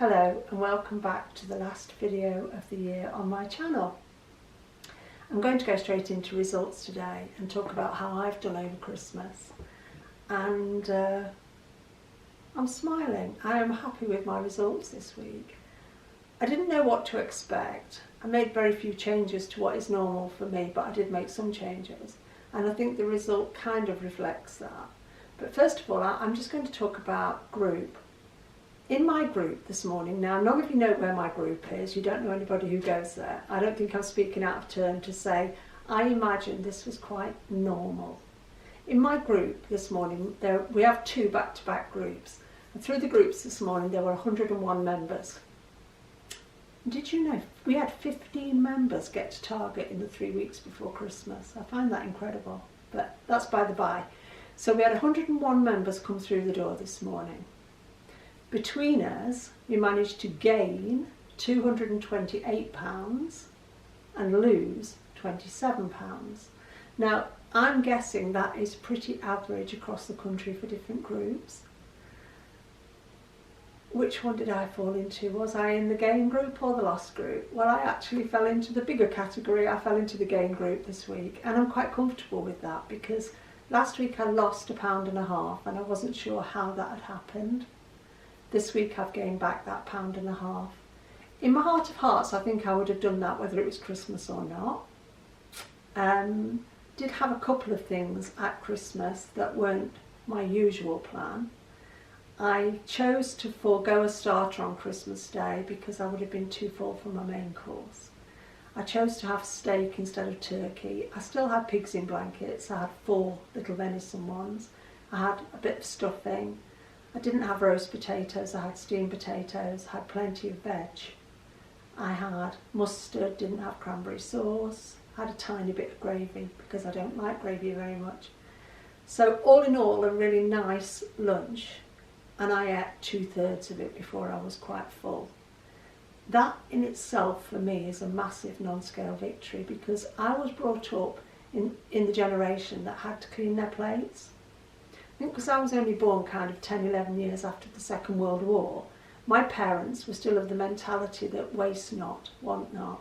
Hello and welcome back to the last video of the year on my channel. I'm going to go straight into results today and talk about how I've done over Christmas, and I'm smiling. I am happy with my results this week. I didn't know what to expect. I made very few changes to what is normal for me, but I did make some changes, and I think the result kind of reflects that. But first of all, I'm just going to talk about group. In my group this morning, now none of you know where my group is, you don't know anybody who goes there. I don't think I'm speaking out of turn to say I imagine this was quite normal. In my group this morning, we have two back-to-back groups, and through the groups this morning there were 101 members. Did you know we had 15 members get to target in the 3 weeks before Christmas? I find that incredible, but that's by the by. So we had 101 members come through the door this morning. Between us, we managed to gain £228 and lose £27. Now, I'm guessing that is pretty average across the country for different groups. Which one did I fall into? Was I in the gain group or the loss group? Well, I actually fell into the bigger category. I fell into the gain group this week, and I'm quite comfortable with that because last week I lost £1.50 and I wasn't sure how that had happened. This week I've gained back that £1.50. In my heart of hearts, I think I would have done that whether it was Christmas or not. Did have a couple of things at Christmas that weren't my usual plan. I chose to forego a starter on Christmas Day because I would have been too full for my main course. I chose to have steak instead of turkey. I still had pigs in blankets. I had 4 little venison ones. I had a bit of stuffing. I didn't have roast potatoes, I had steamed potatoes, had plenty of veg. I had mustard, didn't have cranberry sauce, had a tiny bit of gravy because I don't like gravy very much. So all in all, a really nice lunch, and I ate 2/3 of it before I was quite full. That in itself for me is a massive non-scale victory because I was brought up in the generation that had to clean their plates. I think because I was only born kind of 10, 11 years after the Second World War, my parents were still of the mentality that waste not, want not,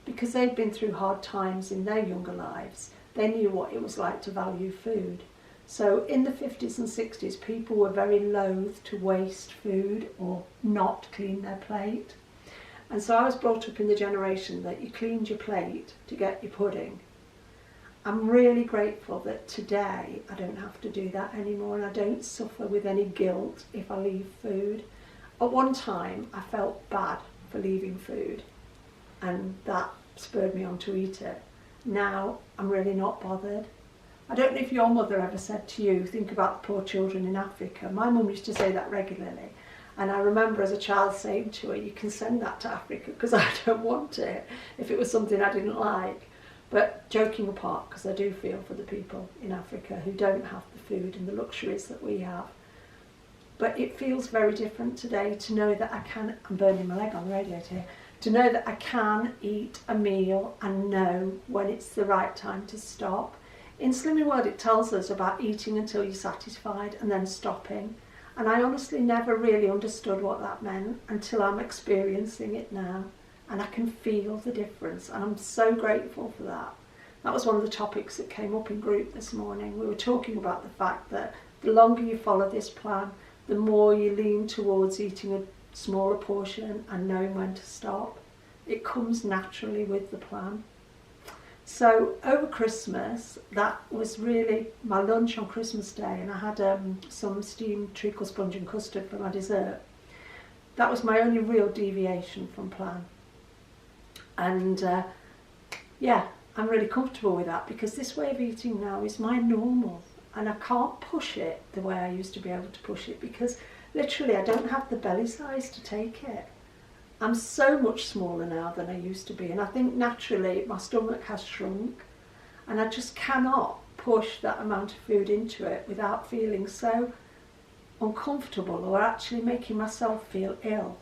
because they'd been through hard times in their younger lives. They knew what it was like to value food. So in the 50s and 60s, people were very loath to waste food or not clean their plate. And so I was brought up in the generation that you cleaned your plate to get your pudding. I'm really grateful that today I don't have to do that anymore, and I don't suffer with any guilt if I leave food. At one time I felt bad for leaving food, and that spurred me on to eat it. Now I'm really not bothered. I don't know if your mother ever said to you, think about the poor children in Africa. My mum used to say that regularly, and I remember as a child saying to her, you can send that to Africa because I don't want it, if it was something I didn't like. But joking apart, because I do feel for the people in Africa who don't have the food and the luxuries that we have. But it feels very different today to know that I can, I'm burning my leg on the radiator here, to know that I can eat a meal and know when it's the right time to stop. In Slimming World it tells us about eating until you're satisfied and then stopping. And I honestly never really understood what that meant until I'm experiencing it now. And I can feel the difference, and I'm so grateful for that. That was one of the topics that came up in group this morning. We were talking about the fact that the longer you follow this plan, the more you lean towards eating a smaller portion and knowing when to stop. It comes naturally with the plan. So over Christmas, that was really my lunch on Christmas Day, and I had some steamed treacle sponge and custard for my dessert. That was my only real deviation from plan. And yeah, I'm really comfortable with that because this way of eating now is my normal, and I can't push it the way I used to be able to push it because literally I don't have the belly size to take it. I'm so much smaller now than I used to be, and I think naturally my stomach has shrunk, and I just cannot push that amount of food into it without feeling so uncomfortable or actually making myself feel ill.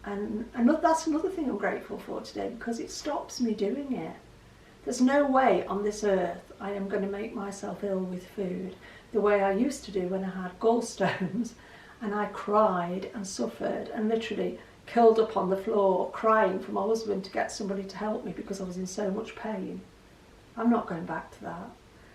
And that's another thing I'm grateful for today because it stops me doing it. There's no way on this earth I am going to make myself ill with food the way I used to do when I had gallstones and I cried and suffered and literally curled up on the floor crying for my husband to get somebody to help me because I was in so much pain. I'm not going back to that.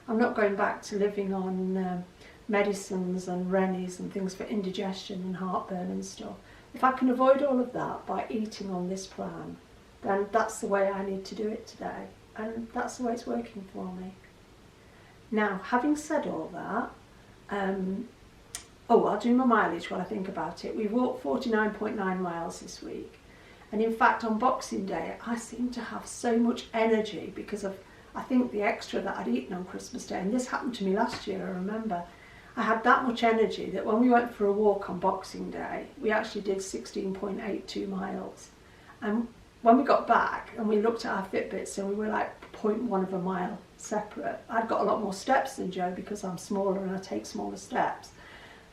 I'm not going back to living on medicines and Rennies and things for indigestion and heartburn and stuff. If I can avoid all of that by eating on this plan, then that's the way I need to do it today. And that's the way it's working for me. Now, having said all that, I'll do my mileage while I think about it. We walked 49.9 miles this week. And in fact, on Boxing Day, I seemed to have so much energy because of, I think, the extra that I'd eaten on Christmas Day. And this happened to me last year, I remember. I had that much energy that when we went for a walk on Boxing Day, we actually did 16.82 miles. And when we got back and we looked at our Fitbits and we were like 0.1 of a mile separate. I'd got a lot more steps than Joe because I'm smaller and I take smaller steps.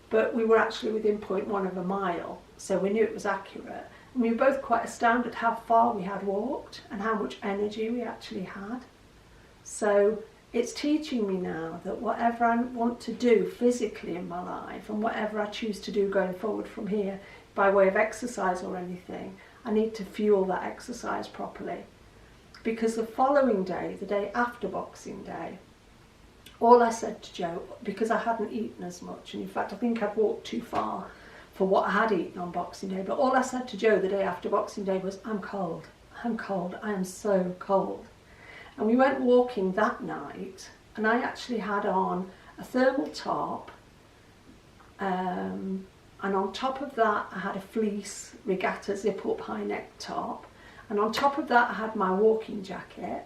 But we were actually within 0.1 of a mile, so we knew it was accurate. And we were both quite astounded how far we had walked and how much energy we actually had. So it's teaching me now that whatever I want to do physically in my life and whatever I choose to do going forward from here by way of exercise or anything, I need to fuel that exercise properly. Because the following day, the day after Boxing Day, all I said to Joe, because I hadn't eaten as much, and in fact I think I'd walked too far for what I had eaten on Boxing Day, but all I said to Joe the day after Boxing Day was, I'm cold, I am so cold. And we went walking that night, and I actually had on a thermal top, and on top of that I had a fleece regatta zip-up high neck top, and on top of that I had my walking jacket.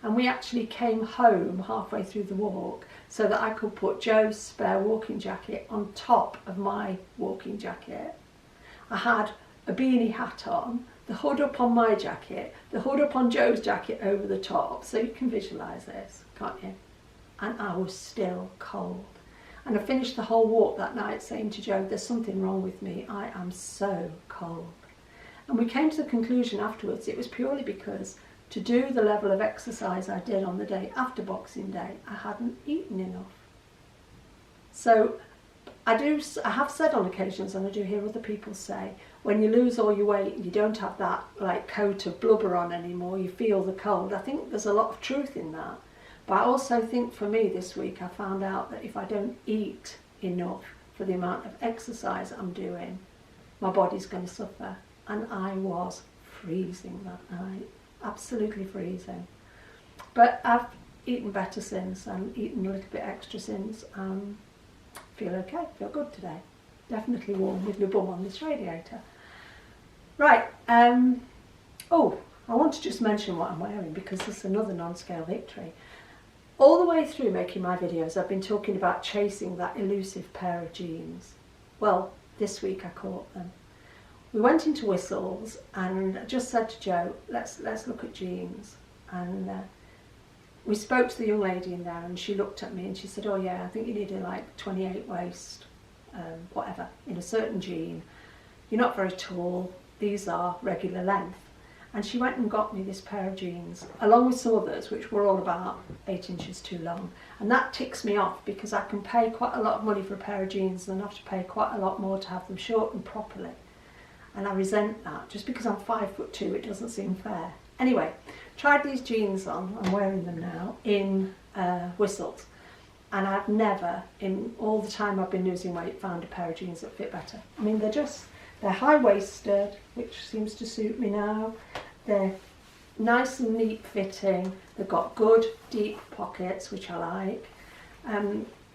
And we actually came home halfway through the walk so that I could put Joe's spare walking jacket on top of my walking jacket. I had a beanie hat on, the hood up on my jacket, the hood up on Joe's jacket over the top, so you can visualise this, can't you? And I was still cold. And I finished the whole walk that night saying to Joe, there's something wrong with me, I am so cold. And we came to the conclusion afterwards it was purely because to do the level of exercise I did on the day after Boxing Day, I hadn't eaten enough. So I have said on occasions, and I do hear other people say, when you lose all your weight and you don't have that like coat of blubber on anymore, you feel the cold. I think there's a lot of truth in that. But I also think for me this week, I found out that if I don't eat enough for the amount of exercise I'm doing, my body's going to suffer. And I was freezing that night. Absolutely freezing. But I've eaten better since and eaten a little bit extra since and feel okay, feel good today. Definitely warm with my bum on this radiator. Right, I want to just mention what I'm wearing because this is another non-scale victory. All the way through making my videos I've been talking about chasing that elusive pair of jeans. Well, this week I caught them. We went into Whistles and I just said to Joe, let's look at jeans. And we spoke to the young lady in there and she looked at me and she said, oh yeah, I think you need a like 28 waist, whatever, in a certain jean. You're not very tall, these are regular length. And she went and got me this pair of jeans, along with some others, which were all about 8 inches too long. And that ticks me off because I can pay quite a lot of money for a pair of jeans and I have to pay quite a lot more to have them shortened properly. And I resent that. Just because I'm 5'2", it doesn't seem fair. Anyway, tried these jeans on, I'm wearing them now, in Whistles. And I've never, in all the time I've been losing weight, found a pair of jeans that fit better. I mean, they're high-waisted, which seems to suit me now. They're nice and neat fitting. They've got good, deep pockets, which I like.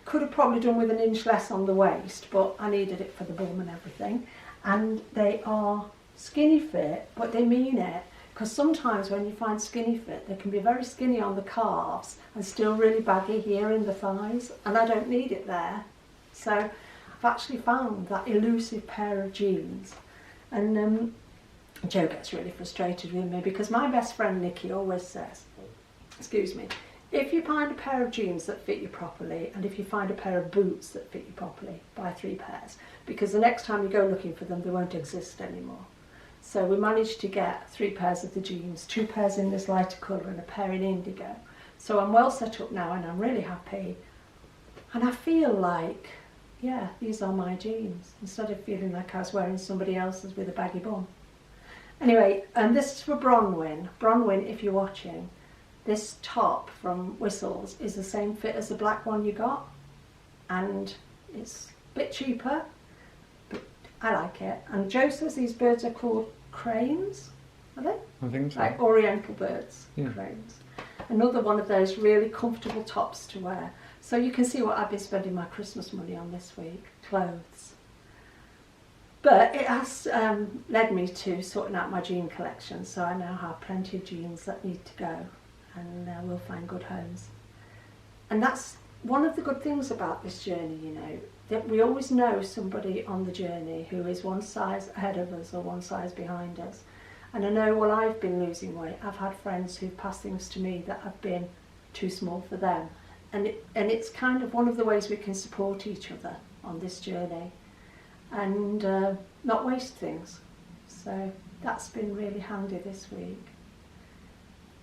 Could have probably done with an inch less on the waist, but I needed it for the bum and everything. And they are skinny fit, but they mean it. Because sometimes when you find skinny fit, they can be very skinny on the calves and still really baggy here in the thighs, and I don't need it there. So I've actually found that elusive pair of jeans. And Joe gets really frustrated with me because my best friend Nikki always says, excuse me, if you find a pair of jeans that fit you properly and if you find a pair of boots that fit you properly, buy 3 pairs, because the next time you go looking for them, they won't exist anymore. So we managed to get 3 pairs of the jeans, 2 pairs in this lighter colour and a pair in indigo. So I'm well set up now and I'm really happy. And I feel like, yeah, these are my jeans, instead of feeling like I was wearing somebody else's with a baggy bum. Anyway, and this is for Bronwyn. Bronwyn, if you're watching, this top from Whistles is the same fit as the black one you got, and it's a bit cheaper, but I like it. And Joe says these birds are called cranes, are they? I think so. Like oriental birds, Yeah. cranes. Another one of those really comfortable tops to wear. So you can see what I've been spending my Christmas money on this week, clothes. But it has led me to sorting out my jean collection, so I now have plenty of jeans that need to go, and we'll find good homes. And that's one of the good things about this journey, you know, that we always know somebody on the journey who is one size ahead of us or one size behind us. And I know while I've been losing weight, I've had friends who've passed things to me that have been too small for them. And it's kind of one of the ways we can support each other on this journey and not waste things. So that's been really handy this week.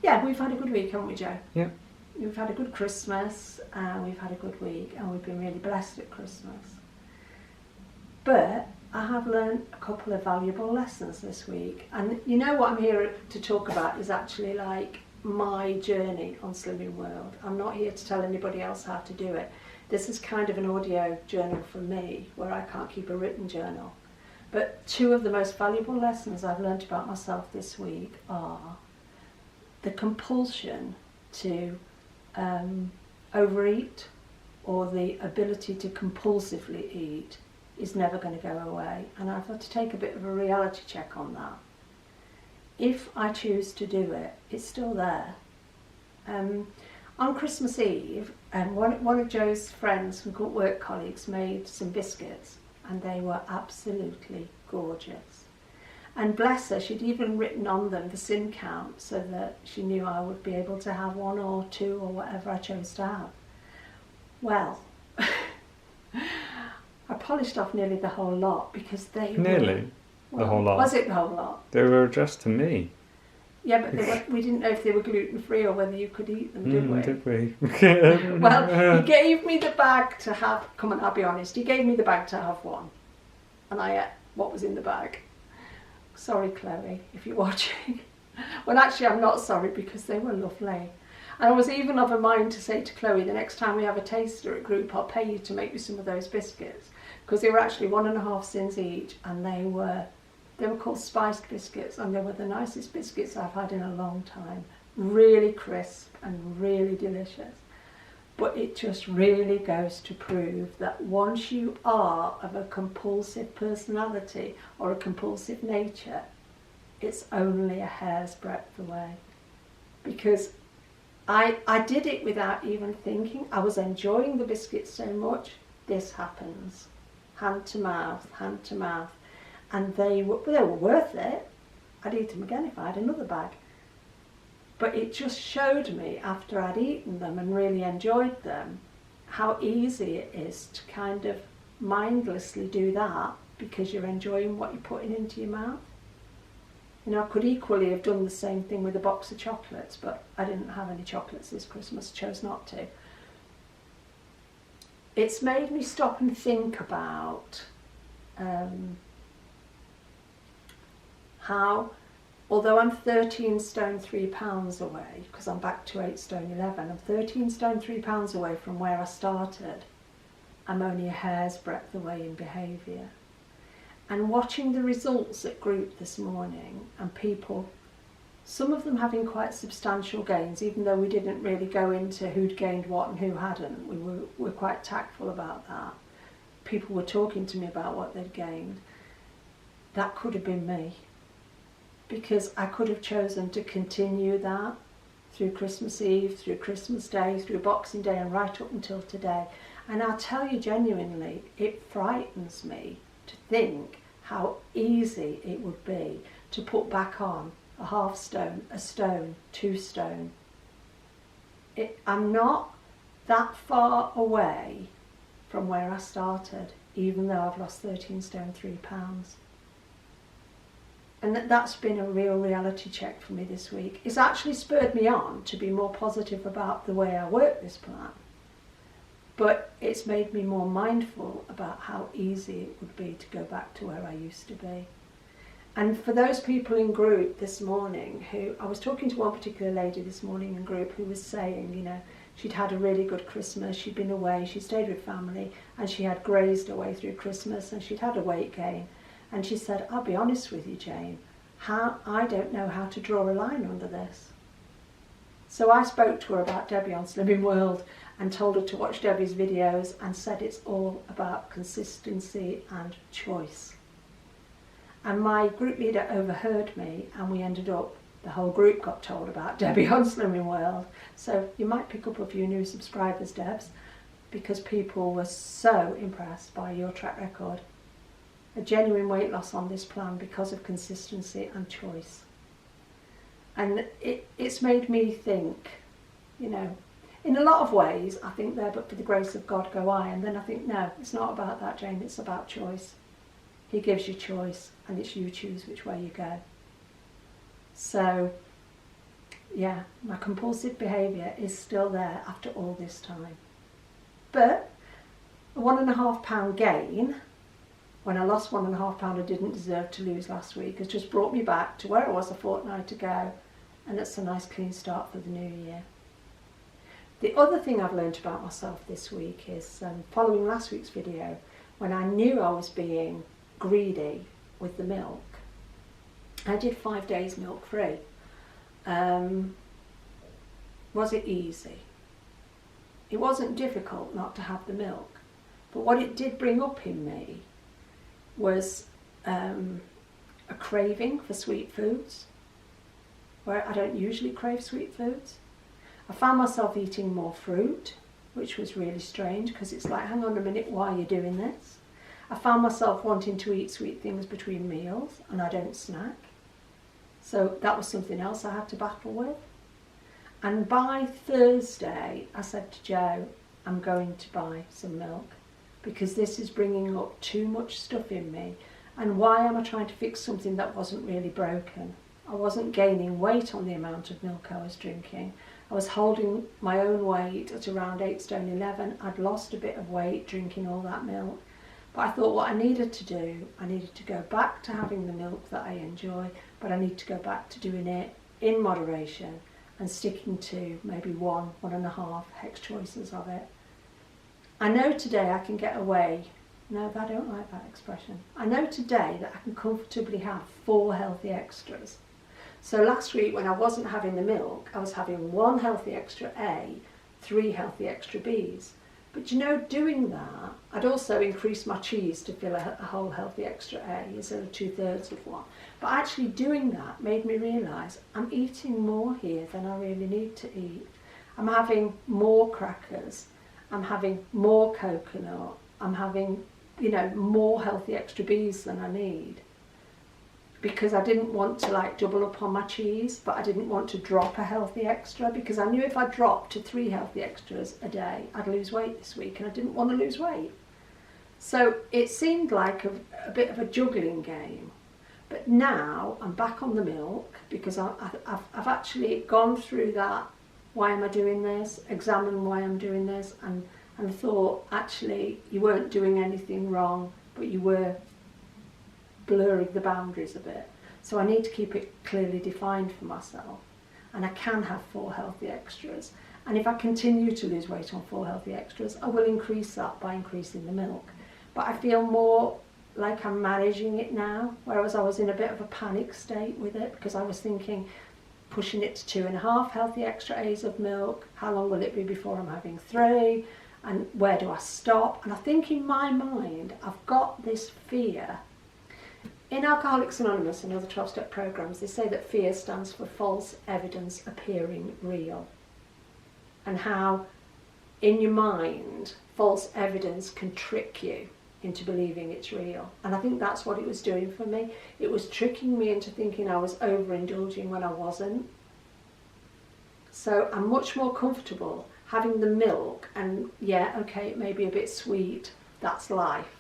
Yeah, we've had a good week, haven't we, Joe? Yeah. We've had a good Christmas and we've had a good week and we've been really blessed at Christmas. But I have learned a couple of valuable lessons this week, and you know what I'm here to talk about is actually like my journey on Slimming World. I'm not here to tell anybody else how to do it. This is kind of an audio journal for me where I can't keep a written journal. But two of the most valuable lessons I've learned about myself this week are the compulsion to overeat, or the ability to compulsively eat, is never going to go away, and I've had to take a bit of a reality check on that. If I choose to do it, it's still there. On Christmas Eve, one of Joe's friends and work colleagues made some biscuits, and they were absolutely gorgeous. And bless her, she'd even written on them the sin count so that she knew I would be able to have one or two or whatever I chose to have. Well, I polished off nearly the whole lot because they Nearly were, the whole lot. Was it the whole lot? They were addressed to me. Yeah, but we didn't know if they were gluten-free or whether you could eat them, did we? Did we? Well, he gave me the bag to have, come on, I'll be honest, he gave me the bag to have one. And I ate what was in the bag. Sorry, Chloe, if you're watching. Well, actually, I'm not sorry because they were lovely. And I was even of a mind to say to Chloe, the next time we have a taster at group, I'll pay you to make me some of those biscuits. Because they were actually 1.5 cents each, and they were called spiced biscuits, and they were the nicest biscuits I've had in a long time. Really crisp and really delicious. But it just really goes to prove that once you are of a compulsive personality or a compulsive nature, it's only a hair's breadth away. Because I did it without even thinking. I was enjoying the biscuits so much. This happens. Hand to mouth, hand to mouth. And they were worth it. I'd eat them again if I had another bag. But it just showed me, after I'd eaten them and really enjoyed them, how easy it is to kind of mindlessly do that because you're enjoying what you're putting into your mouth. You know, I could equally have done the same thing with a box of chocolates, but I didn't have any chocolates this Christmas, chose not to. It's made me stop and think about how, although I'm 13 stone 3 pounds away, because I'm back to 8 stone 11, I'm 13 stone 3 pounds away from where I started. I'm only a hair's breadth away in behaviour. And watching the results at group this morning, and people, some of them having quite substantial gains, even though we didn't really go into who'd gained what and who hadn't. We were quite tactful about that. People were talking to me about what they'd gained. That could have been me. Because I could have chosen to continue that through Christmas Eve, through Christmas Day, through Boxing Day, and right up until today. And I'll tell you genuinely, it frightens me to think how easy it would be to put back on a half stone, a stone, 2 stone. I'm not that far away from where I started, even though I've lost 13 stone 3 pounds. And that's been a real reality check for me this week. It's actually spurred me on to be more positive about the way I work this plan. But it's made me more mindful about how easy it would be to go back to where I used to be. And for those people in group this morning who, I was talking to one particular lady this morning in group who was saying, you know, she'd had a really good Christmas, she'd been away, she stayed with family, and she had grazed her way through Christmas, and she'd had a weight gain. And she said, I'll be honest with you, Jane, I don't know how to draw a line under this. So I spoke to her about Debbie on Slimming World and told her to watch Debbie's videos and said it's all about consistency and choice. And my group leader overheard me, and we ended up, the whole group got told about Debbie on Slimming World. So you might pick up a few new subscribers, Debs, because people were so impressed by your track record. A genuine weight loss on this plan because of consistency and choice. And it's made me think, you know, in a lot of ways, I think there, but for the grace of God go I. And then I think, no, it's not about that, Jane, it's about choice. He gives you choice, and it's you choose which way you go. So, yeah, my compulsive behaviour is still there after all this time. But a 1.5 pound gain, when I lost 1.5 pound I didn't deserve to lose last week, has just brought me back to where I was a fortnight ago, and it's a nice clean start for the new year. The other thing I've learned about myself this week is following last week's video, when I knew I was being greedy with the milk, I did 5 days milk free. Was it easy? It wasn't difficult not to have the milk, but what it did bring up in me was a craving for sweet foods, where I don't usually crave sweet foods. I found myself eating more fruit, which was really strange, because it's like, hang on a minute, why are you doing this? I found myself wanting to eat sweet things between meals, and I don't snack. So that was something else I had to battle with. And by Thursday, I said to Joe, I'm going to buy some milk, because this is bringing up too much stuff in me. And why am I trying to fix something that wasn't really broken? I wasn't gaining weight on the amount of milk I was drinking. I was holding my own weight at around 8 stone 11. I'd lost a bit of weight drinking all that milk. But I thought what I needed to do, I needed to go back to having the milk that I enjoy, but I need to go back to doing it in moderation and sticking to maybe 1.5 hex choices of it. I know today I can get away. No, I don't like that expression. I know today that I can comfortably have 4 healthy extras. So last week when I wasn't having the milk, I was having 1 healthy extra A, 3 healthy extra Bs. But you know, doing that, I'd also increased my cheese to fill a whole healthy extra A instead of 2/3 of one. But actually doing that made me realise I'm eating more here than I really need to eat. I'm having more crackers, I'm having more coconut, I'm having, you know, more healthy extra Bs than I need. Because I didn't want to like double up on my cheese, but I didn't want to drop a healthy extra, because I knew if I dropped to 3 healthy extras a day, I'd lose weight this week, and I didn't want to lose weight. So it seemed like a bit of a juggling game. But now I'm back on the milk, because I've actually gone through that, why am I doing this, examine why I'm doing this, and thought actually you weren't doing anything wrong, but you were blurring the boundaries a bit. So I need to keep it clearly defined for myself, and I can have 4 healthy extras. And if I continue to lose weight on 4 healthy extras, I will increase that by increasing the milk. But I feel more like I'm managing it now, whereas I was in a bit of a panic state with it, because I was thinking, pushing it to 2.5 healthy extra A's of milk, how long will it be before I'm having 3, and where do I stop? And I think in my mind I've got this fear. In Alcoholics Anonymous and other 12-step programs, they say that fear stands for false evidence appearing real, and how in your mind false evidence can trick you into believing it's real. And I think that's what it was doing for me. It was tricking me into thinking I was overindulging when I wasn't. So I'm much more comfortable having the milk, and yeah, okay, it may be a bit sweet, that's life.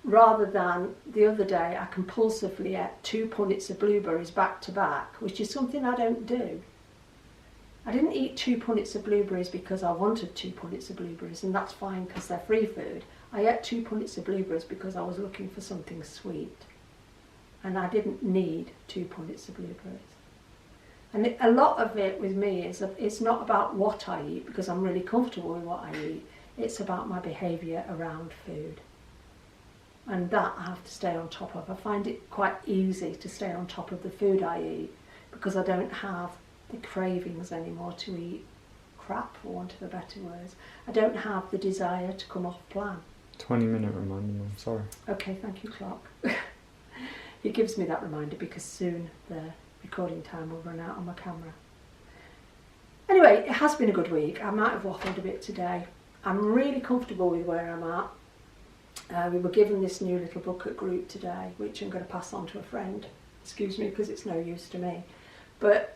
Rather than the other day I compulsively ate 2 punnets of blueberries back to back, which is something I don't do. I didn't eat 2 punnets of blueberries because I wanted 2 punnets of blueberries, and that's fine because they're free food. I ate 2 punnets of blueberries because I was looking for something sweet. and I didn't need 2 punnets of blueberries. And a lot of it with me is it's not about what I eat, because I'm really comfortable with what I eat. It's about my behaviour around food. And that I have to stay on top of. I find it quite easy to stay on top of the food I eat because I don't have the cravings anymore to eat crap, for want of a better word. I don't have the desire to come off plan. 20-minute reminder, I'm sorry. Okay, thank you, clock. It gives me that reminder because soon the recording time will run out on my camera. Anyway, it has been a good week. I might have waffled a bit today. I'm really comfortable with where I'm at. We were given this new little book at group today, which I'm going to pass on to a friend. Excuse me, because it's no use to me. But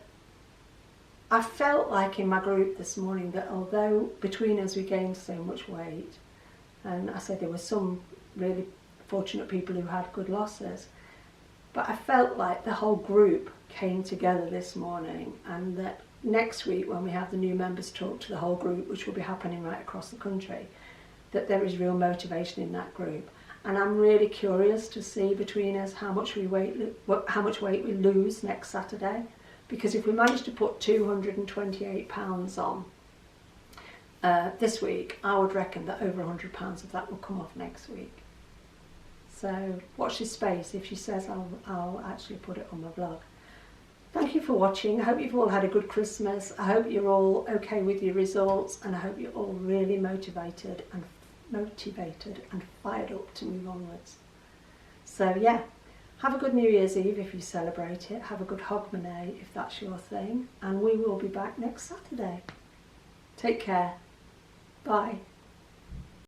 I felt like in my group this morning that although between us we gained so much weight, and I said there were some really fortunate people who had good losses, but I felt like the whole group came together this morning, and that next week when we have the new members talk to the whole group, which will be happening right across the country, that there is real motivation in that group. And I'm really curious to see between us how much weight we lose next Saturday, because if we manage to put 228 pounds on this week, I would reckon that over 100 pounds of that will come off next week. So watch this space. If she says, I'll actually put it on my blog. Thank you for watching. I hope you've all had a good Christmas. I hope you're all okay with your results, and I hope you're all really motivated and fired up to move onwards. So yeah, have a good New Year's Eve if you celebrate it. Have a good Hogmanay if that's your thing, and we will be back next Saturday. Take care. Bye.